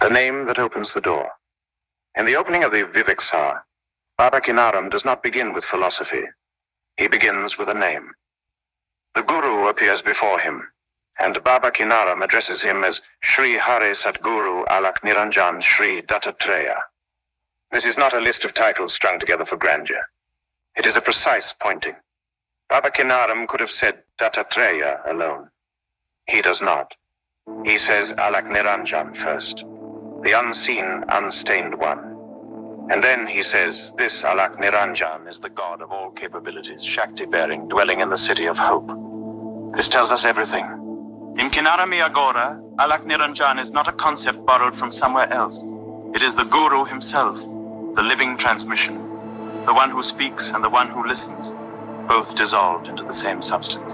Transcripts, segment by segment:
The name that opens the door. In the opening of the Vivek-Sar, Baba Kinaram does not begin with philosophy. He begins with a name. The Guru appears before him, and Baba Kinaram addresses him as Sri Hari Satguru Alakh Niranjan Sri Dattatreya. This is not a list of titles strung together for grandeur. It is a precise pointing. Baba Kinaram could have said Dattatreya alone. He does not. He says Alakh Niranjan first, the unseen, unstained one. And then he says, this Alakh Niranjan is the God of all capabilities, Shakti-bearing, dwelling in the city of hope. This tells us everything. In Kinarami Agora, Alakh Niranjan is not a concept borrowed from somewhere else. It is the Guru himself, the living transmission, the one who speaks and the one who listens, both dissolved into the same substance.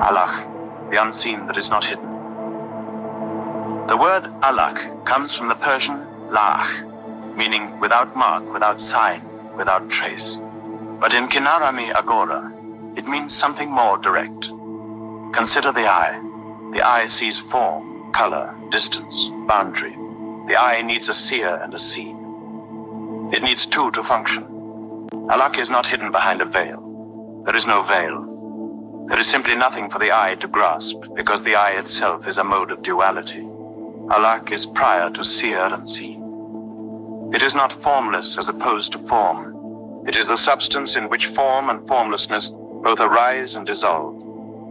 Alakh, the unseen that is not hidden. The word Alakh comes from the Persian Lach, meaning without mark, without sign, without trace. But in Kinarami Agora, it means something more direct. Consider the eye. The eye sees form, color, distance, boundary. The eye needs a seer and a seen. It needs two to function. Alakh is not hidden behind a veil. There is no veil. There is simply nothing for the eye to grasp, because the eye itself is a mode of duality. Alakh is prior to seer and seen. It is not formless as opposed to form. It is the substance in which form and formlessness both arise and dissolve,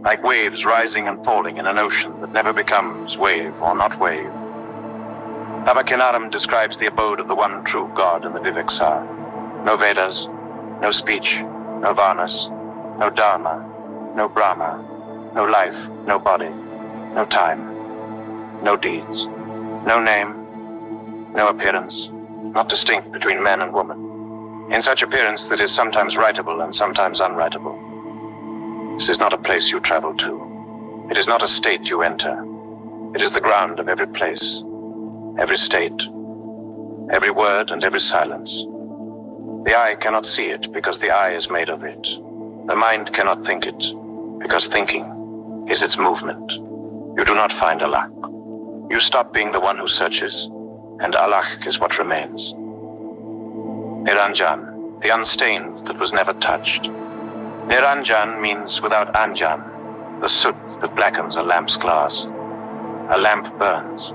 like waves rising and falling in an ocean that never becomes wave or not wave. Baba Kinaram describes the abode of the one true God in the Vivek-Sar. No Vedas, no speech, no Varnas, no Dharma, no Brahma, no life, no body, no time, no deeds, no name, no appearance, not distinct between man and woman, in such appearance that is sometimes writable and sometimes unwritable. This is not a place you travel to. It is not a state you enter. It is the ground of every place, every state, every word and every silence. The eye cannot see it because the eye is made of it. The mind cannot think it because thinking is its movement. You do not find Alakh. You stop being the one who searches, and Alakh is what remains. Niranjan, the unstained that was never touched. Niranjan means without anjan, the soot that blackens a lamp's glass. A lamp burns,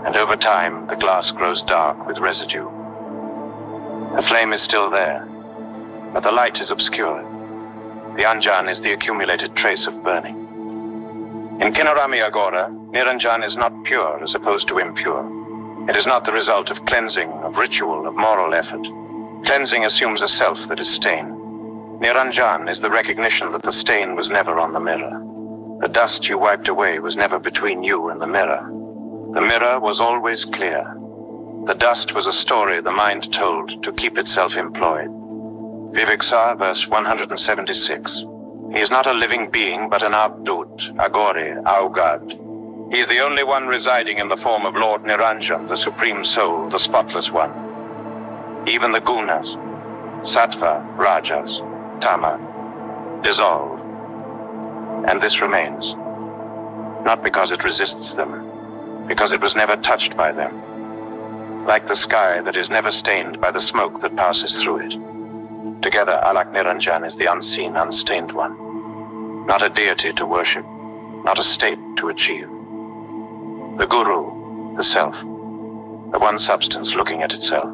and over time the glass grows dark with residue. The flame is still there, but the light is obscured. The anjan is the accumulated trace of burning. In Kinarami Agora, Niranjan is not pure as opposed to impure. It is not the result of cleansing, of ritual, of moral effort. Cleansing assumes a self that is stained. Niranjan is the recognition that the stain was never on the mirror. The dust you wiped away was never between you and the mirror. The mirror was always clear. The dust was a story the mind told to keep itself employed. Vivek-Sar, verse 176. He is not a living being, but an Avdut, Agori, Augad. He is the only one residing in the form of Lord Niranjan, the Supreme Soul, the spotless one. Even the Gunas, Sattva, Rajas, Tama, dissolve. And this remains, not because it resists them, because it was never touched by them, like the sky that is never stained by the smoke that passes through it. Together, Alakh Niranjan is the unseen, unstained one, not a deity to worship, not a state to achieve. The Guru, the self, the one substance looking at itself.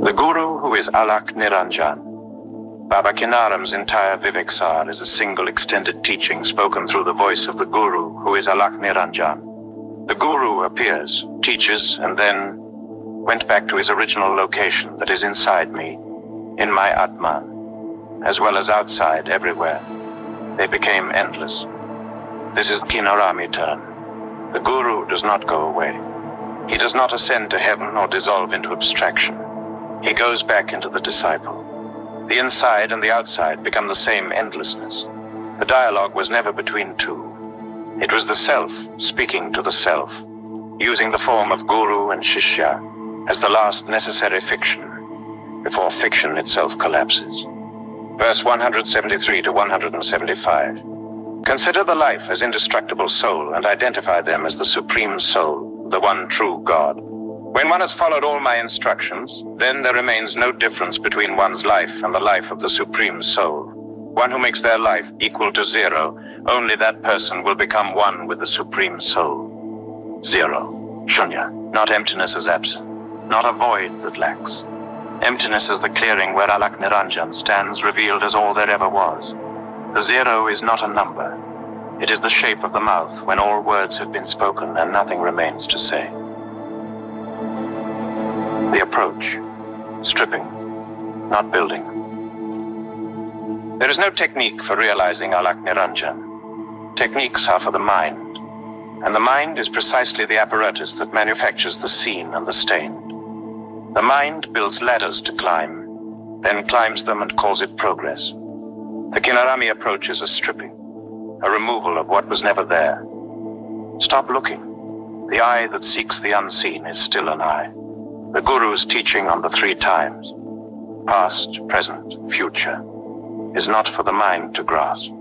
The Guru, who is Alakh Niranjan. Baba Kinaram's entire Vivek-Sar is a single extended teaching spoken through the voice of the Guru, who is Alakh Niranjan. The Guru appears, teaches, and then went back to his original location that is inside me, in my Atma, as well as outside everywhere. They became endless. This is the Kinarami turn. The Guru does not go away. He does not ascend to heaven or dissolve into abstraction. He goes back into the disciple. The inside and the outside become the same endlessness. The dialogue was never between two. It was the self speaking to the self, using the form of Guru and Shishya as the last necessary fiction, before fiction itself collapses. Verse 173 to 175. Consider the life as indestructible soul and identify them as the supreme soul, the one true God. When one has followed all my instructions, then there remains no difference between one's life and the life of the supreme soul. One who makes their life equal to zero, only that person will become one with the supreme soul. Zero. Shunya. Not emptiness as absent. Not a void that lacks. Emptiness is the clearing where Alakh Niranjan stands revealed as all there ever was. The zero is not a number. It is the shape of the mouth when all words have been spoken and nothing remains to say. The approach. Stripping, not building. There is no technique for realizing Alakh Niranjan. Techniques are for the mind, and the mind is precisely the apparatus that manufactures the seen and the stained. The mind builds ladders to climb, then climbs them and calls it progress. The Kinarami approach is a stripping, a removal of what was never there. Stop looking. The eye that seeks the unseen is still an eye. The Guru's teaching on the 3 times, past, present, future, is not for the mind to grasp.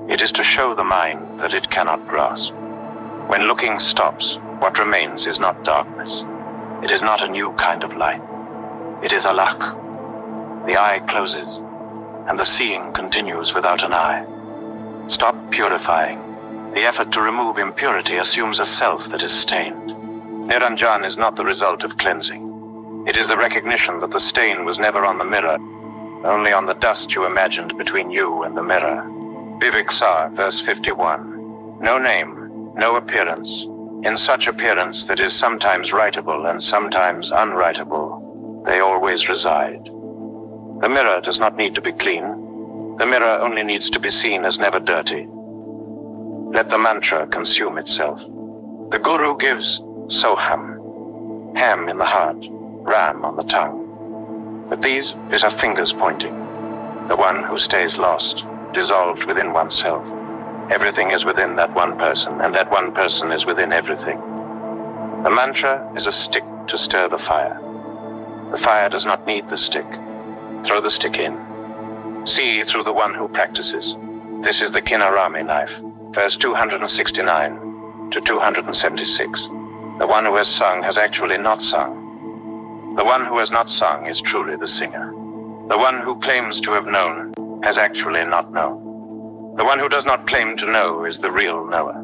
It is to show the mind that it cannot grasp. When looking stops, what remains is not darkness. It is not a new kind of light. It is Alakh. The eye closes, and the seeing continues without an eye. Stop purifying. The effort to remove impurity assumes a self that is stained. Niranjan is not the result of cleansing. It is the recognition that the stain was never on the mirror, only on the dust you imagined between you and the mirror. Viviksar, verse 51. No name, no appearance. In such appearance that is sometimes writable and sometimes unwritable, they always reside. The mirror does not need to be clean. The mirror only needs to be seen as never dirty. Let the mantra consume itself. The Guru gives Soham, ham in the heart, ram on the tongue. But these is our fingers pointing. The one who stays lost, dissolved within oneself. Everything is within that one person, and that one person is within everything. The mantra is a stick to stir the fire. The fire does not need the stick. Throw the stick in. See through the one who practices. This is the Kinarami knife, verse 269 to 276. The one who has sung has actually not sung. The one who has not sung is truly the singer. The one who claims to have known has actually not known. The one who does not claim to know is the real knower.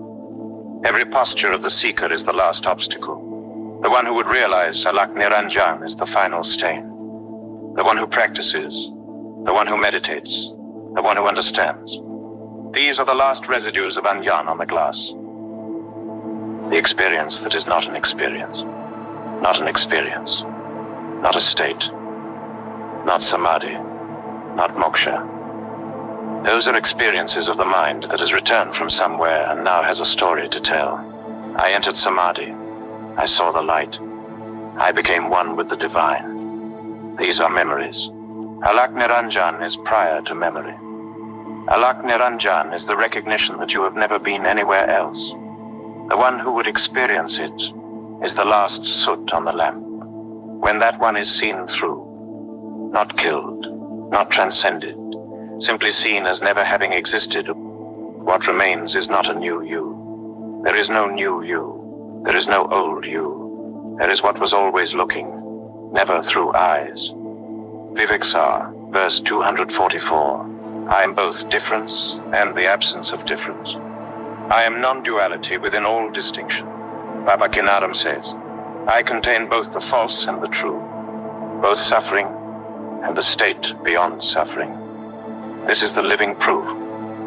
Every posture of the seeker is the last obstacle. The one who would realize Alakh Niranjan is the final stain. The one who practices, the one who meditates, the one who understands. These are the last residues of Anjan on the glass. The experience that is not an experience. Not an experience. Not a state. Not samadhi. Not moksha. Those are experiences of the mind that has returned from somewhere and now has a story to tell. I entered samadhi. I saw the light. I became one with the divine. These are memories. Alakh Niranjan is prior to memory. Alakh Niranjan is the recognition that you have never been anywhere else. The one who would experience it is the last soot on the lamp. When that one is seen through, not killed, not transcended, simply seen as never having existed, what remains is not a new you. There is no new you. There is no old you. There is what was always looking, never through eyes. Viviksar, verse 244. I am both difference and the absence of difference. I am non-duality within all distinction. Baba Kinaram says, I contain both the false and the true, both suffering and the state beyond suffering. This is the living proof.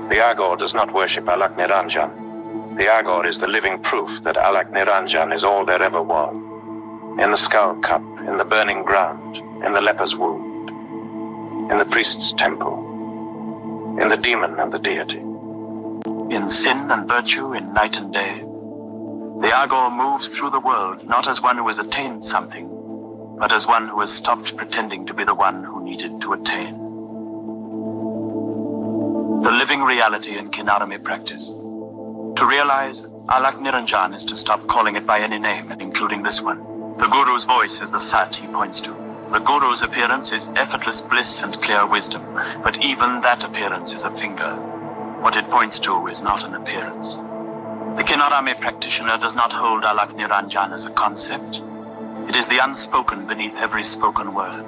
The Agor does not worship Alakh Niranjan. The Agor is the living proof that Alakh Niranjan is all there ever was. In the skull cup, in the burning ground, in the leper's wound, in the priest's temple, in the demon and the deity. In sin and virtue, in night and day, the Agor moves through the world not as one who has attained something, but as one who has stopped pretending to be the one who needed to attain. The living reality in Kinarami practice. To realize Alakh Niranjan is to stop calling it by any name, including this one. The Guru's voice is the Sat he points to. The Guru's appearance is effortless bliss and clear wisdom, but even that appearance is a finger. What it points to is not an appearance. The Kinarami practitioner does not hold Alakh Niranjan as a concept. It is the unspoken beneath every spoken word,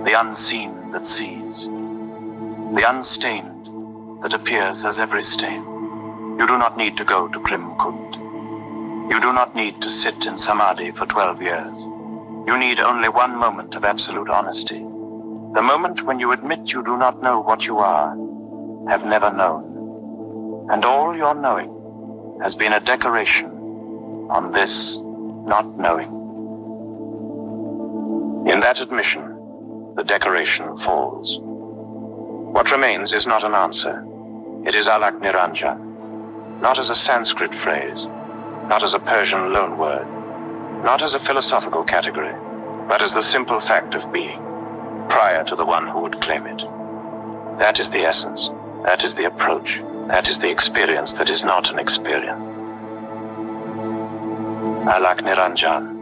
the unseen that sees, the unstained that appears as every stain. You do not need to go to Krim Kund. You do not need to sit in Samadhi for 12 years. You need only one moment of absolute honesty. The moment when you admit you do not know what you are, have never known. And all your knowing has been a decoration on this not knowing. In that admission, the decoration falls. What remains is not an answer. It is Alakh Niranjan, not as a Sanskrit phrase, not as a Persian loanword, not as a philosophical category, but as the simple fact of being, prior to the one who would claim it. That is the essence, that is the approach, that is the experience that is not an experience. Alakh Niranjan.